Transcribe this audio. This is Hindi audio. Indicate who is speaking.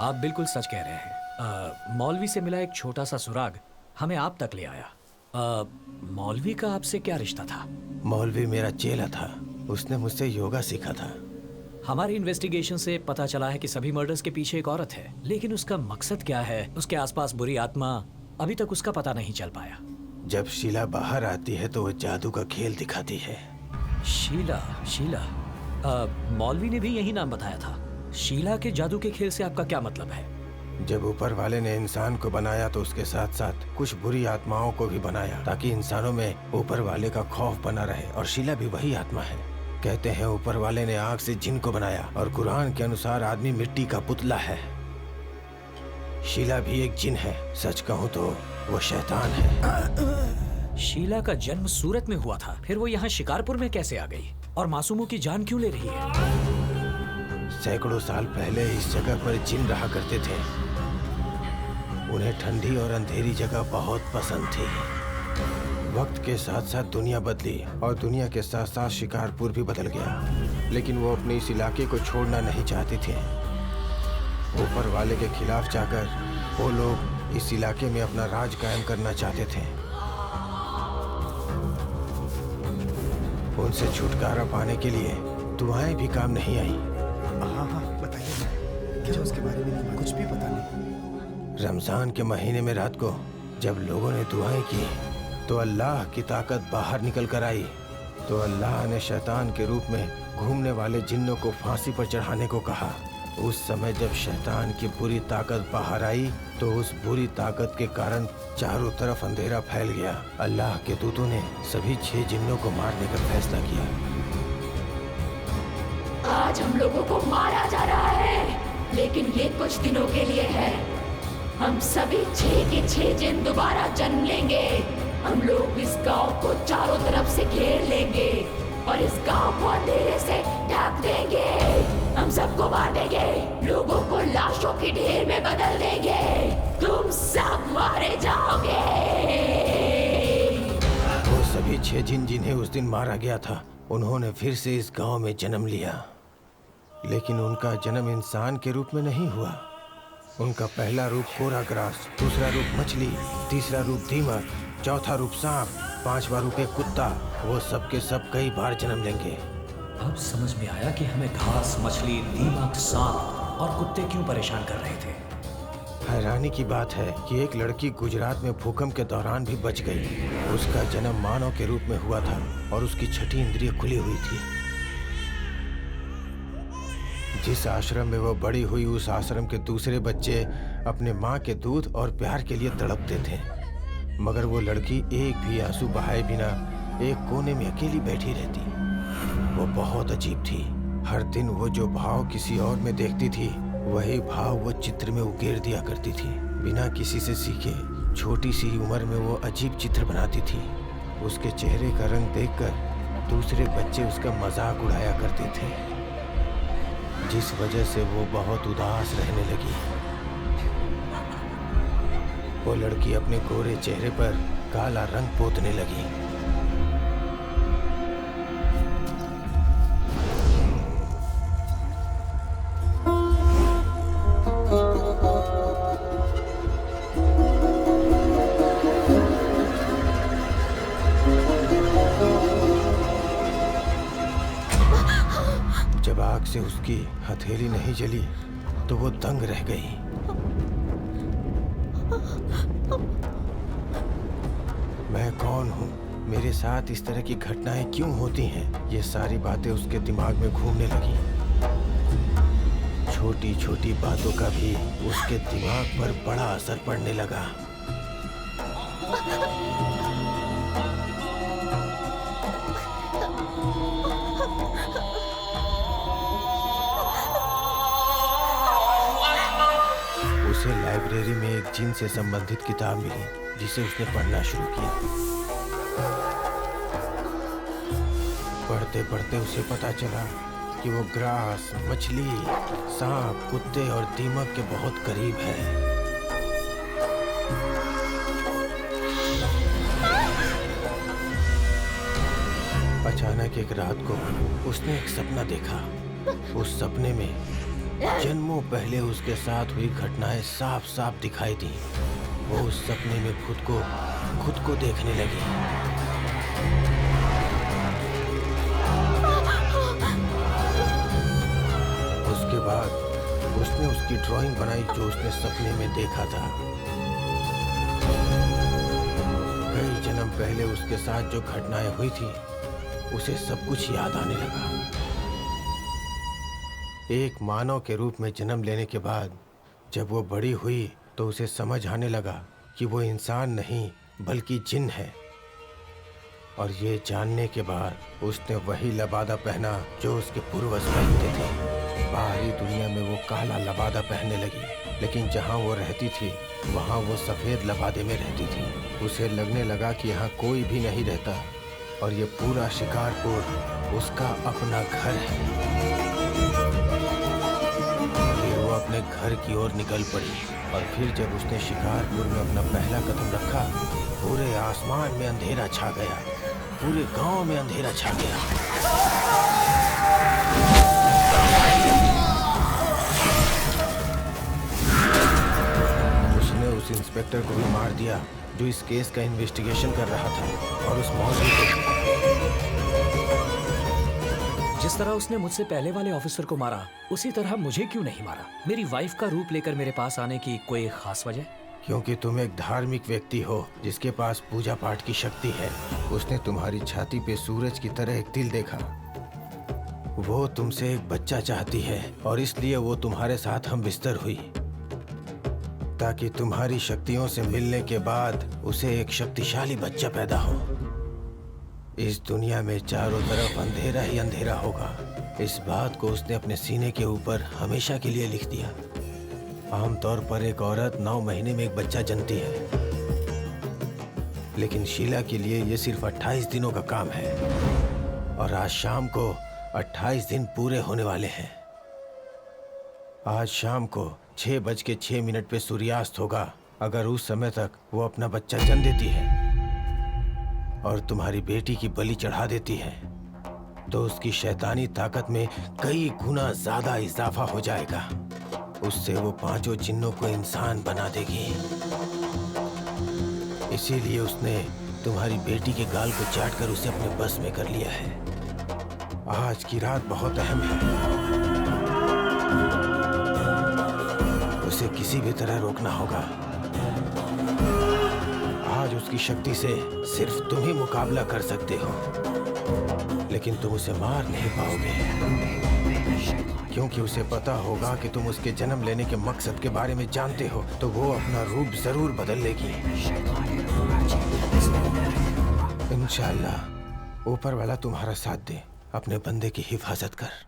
Speaker 1: आप बिल्कुल सच कह रहे हैं। मौलवी से मिला एक छोटा सा सुराग हमें आप तक ले आया। मौलवी का आपसे क्या रिश्ता था?
Speaker 2: मौलवी मेरा चेला था। उसने मुझसे योगा सीखा था।
Speaker 1: हमारी इन्वेस्टिगेशन से पता चला है कि सभी मर्डर्स के पीछे एक औरत है, लेकिन उसका मकसद क्या है, उसके आसपास बुरी आत्मा, अभी तक उसका पता नहीं चल पाया।
Speaker 2: जब शीला बाहर आती है तो वो जादू का खेल दिखाती है।
Speaker 1: शीला? शीला? मौलवी ने भी यही नाम बताया था। शीला के जादू के खेल से आपका क्या मतलब है?
Speaker 2: जब ऊपर वाले ने इंसान को बनाया तो उसके साथ साथ कुछ बुरी आत्माओं को भी बनाया, ताकि इंसानों में ऊपर वाले का खौफ बना रहे। और शीला भी वही आत्मा है। कहते हैं ऊपर वाले ने आग से जिन को बनाया, और कुरान के अनुसार आदमी मिट्टी का पुतला है। शीला भी एक जिन है। सच कहूँ तो वो शैतान है।
Speaker 1: शीला का जन्म सूरत में हुआ था, फिर वो यहाँ शिकारपुर में कैसे आ गई? और मासूमों की जान क्यों ले रही है?
Speaker 2: सैकड़ों साल पहले इस जगह पर जिन रहा करते थे। उन्हें ठंडी और अंधेरी जगह बहुत पसंद थी। वक्त के साथ साथ दुनिया बदली, और दुनिया के साथ साथ शिकारपुर भी बदल गया। लेकिन वो अपने इस इलाके को छोड़ना नहीं चाहते थे। ऊपर वाले के खिलाफ जाकर वो लोग इस इलाके में अपना राज कायम करना चाहते थे। उनसे छुटकारा पाने के लिए दुआएं भी काम नहीं आई।
Speaker 3: हाँ बताइए। क्या उसके बारे में कुछ भी पता नहीं।
Speaker 2: रमजान के महीने में रात को जब लोगों ने दुआएं की तो अल्लाह की ताकत बाहर निकल कर आई। तो अल्लाह ने शैतान के रूप में घूमने वाले जिन्नों को फांसी पर चढ़ाने को कहा। उस समय जब शैतान की बुरी ताकत बाहर आई तो उस बुरी ताकत के कारण चारों तरफ अंधेरा फैल गया। अल्लाह के दूतों ने सभी 6 जिन्नों को मारने का फैसला किया।
Speaker 4: आज हम लोगों को मारा जा रहा है, लेकिन ये कुछ दिनों के लिए है। हम सभी 6 के 6 जिन दोबारा जन्म लेंगे। हम लोग इस गांव को चारों तरफ से घेर लेंगे और इस गांव को अंधेरे से ढक देंगे। हम सबको मार देंगे, लोगों को लाशों के ढेर में बदल देंगे। तुम सब मारे जाओगे।
Speaker 2: वो सभी 6 जिन जिन्हें उस दिन मारा गया था, उन्होंने फिर से इस गांव में जन्म लिया। लेकिन उनका जन्म इंसान के रूप में नहीं हुआ। उनका पहला रूप कोरा ग्रास, दूसरा रूप मछली, तीसरा रूप दीमक, चौथा रूप सांप, 5वां रूप एक कुत्ता। वो सब के सब कई बार जन्म लेंगे।
Speaker 1: अब समझ में आया कि हमें घास, मछली, दीमक, सांप और कुत्ते क्यों परेशान कर रहे थे।
Speaker 2: हैरानी की बात है कि एक लड़की गुजरात में भूकंप के दौरान भी बच गई। उसका जन्म मानव के रूप में हुआ था और उसकी 6ठी इंद्रिय खुली हुई थी। जिस आश्रम में वो बड़ी हुई, उस आश्रम के दूसरे बच्चे अपने माँ के दूध और प्यार के लिए तड़पते थे। मगर वो लड़की एक भी आंसू बहाए बिना एक कोने में अकेली बैठी रहती। वो बहुत अजीब थी। हर दिन वो जो भाव किसी और में देखती थी, वही भाव वो चित्र में उकेर दिया करती थी। बिना किसी से सीखे छोटी सी उम्र में वो अजीब चित्र बनाती थी। उसके चेहरे का रंग देखकर दूसरे बच्चे उसका मजाक उड़ाया करते थे, जिस वजह से वो बहुत उदास रहने लगी। वो लड़की अपने गोरे चेहरे पर काला रंग पोतने लगी। जब आग से उसकी हथेली नहीं जली तो वो दंग रह गई। मैं कौन हूँ? मेरे साथ इस तरह की घटनाएं क्यों होती हैं? ये सारी बातें उसके दिमाग में घूमने लगी। छोटी छोटी बातों का भी उसके दिमाग पर बड़ा असर पड़ने लगा। उसे लाइब्रेरी में एक जिन से संबंधित किताब मिली, जिसे उसने पढ़ना शुरू किया। पढ़ते पढ़ते उसे पता चला कि वो ग्रास, मछली, सांप, कुत्ते और दीमक के बहुत करीब है। अचानक एक रात को उसने एक सपना देखा। उस सपने में जन्मों पहले उसके साथ हुई घटनाएं साफ साफ दिखाई दी। वो उस सपने में खुद को देखने लगी। उसके बाद उसने उसकी ड्राइंग बनाई जो उसने सपने में देखा था। कई जन्म पहले उसके साथ जो घटनाएं हुई थी उसे सब कुछ याद आने लगा। एक मानव के रूप में जन्म लेने के बाद जब वो बड़ी हुई तो उसे समझ आने लगा कि वो इंसान नहीं बल्कि जिन है। और ये जानने के बाद उसने वही लबादा पहना जो उसके पूर्वज पहनते थे। बाहरी दुनिया में वो काला लबादा पहनने लगी, लेकिन जहाँ वो रहती थी वहाँ वो सफेद लबादे में रहती थी। उसे लगने लगा कि यहाँ कोई भी नहीं रहता और ये पूरा शिकारपुर उसका अपना घर है। फिर वो अपने घर की ओर निकल पड़ी और फिर जब उसने शिकारपुर में अपना पहला कदम रखा, पूरे आसमान में अंधेरा छा गया, पूरे गांव में अंधेरा छा गया। उसने उस इंस्पेक्टर को भी मार दिया जो इस केस का इन्वेस्टिगेशन कर रहा था और उस मौलवी को।
Speaker 1: जिस तरह उसने मुझसे पहले वाले ऑफिसर को मारा उसी तरह मुझे क्यों नहीं मारा? मेरी वाइफ का रूप लेकर मेरे पास आने की कोई खास वजह?
Speaker 2: क्योंकि तुम एक धार्मिक व्यक्ति हो जिसके पास पूजा पाठ की शक्ति है। उसने तुम्हारी छाती पे सूरज की तरह एक तिल देखा। वो तुमसे एक बच्चा चाहती है और इसलिए वो तुम्हारे साथ हम बिस्तर हुई ताकि तुम्हारी शक्तियों से मिलने के बाद उसे एक शक्तिशाली बच्चा पैदा हो। इस दुनिया में चारों तरफ अंधेरा ही अंधेरा होगा। इस बात को उसने अपने सीने के ऊपर हमेशा के लिए लिख दिया। आमतौर पर एक औरत 9 महीने में एक बच्चा जनती है, लेकिन शीला के लिए ये सिर्फ 28 दिनों का काम है और आज शाम को 28 दिन पूरे होने वाले हैं। आज शाम को 6:06 पे सूर्यास्त होगा। अगर उस समय तक वो अपना बच्चा जन्म देती है और तुम्हारी बेटी की बलि चढ़ा देती है तो उसकी शैतानी ताकत में कई गुना ज्यादा इजाफा हो जाएगा। उससे वो 5 जिन्नों को इंसान बना देगी। इसीलिए उसने तुम्हारी बेटी के गाल को चाटकर उसे अपने बस में कर लिया है। आज की रात बहुत अहम है। उसे किसी भी तरह रोकना होगा। आज उसकी शक्ति से सिर्फ तुम ही मुकाबला कर सकते हो, लेकिन तुम उसे मार नहीं पाओगे क्योंकि उसे पता होगा कि तुम उसके जन्म लेने के मकसद के बारे में जानते हो, तो वो अपना रूप जरूर बदल लेगी। इंशाअल्लाह ऊपर वाला तुम्हारा साथ दे। अपने बंदे की हिफाजत कर।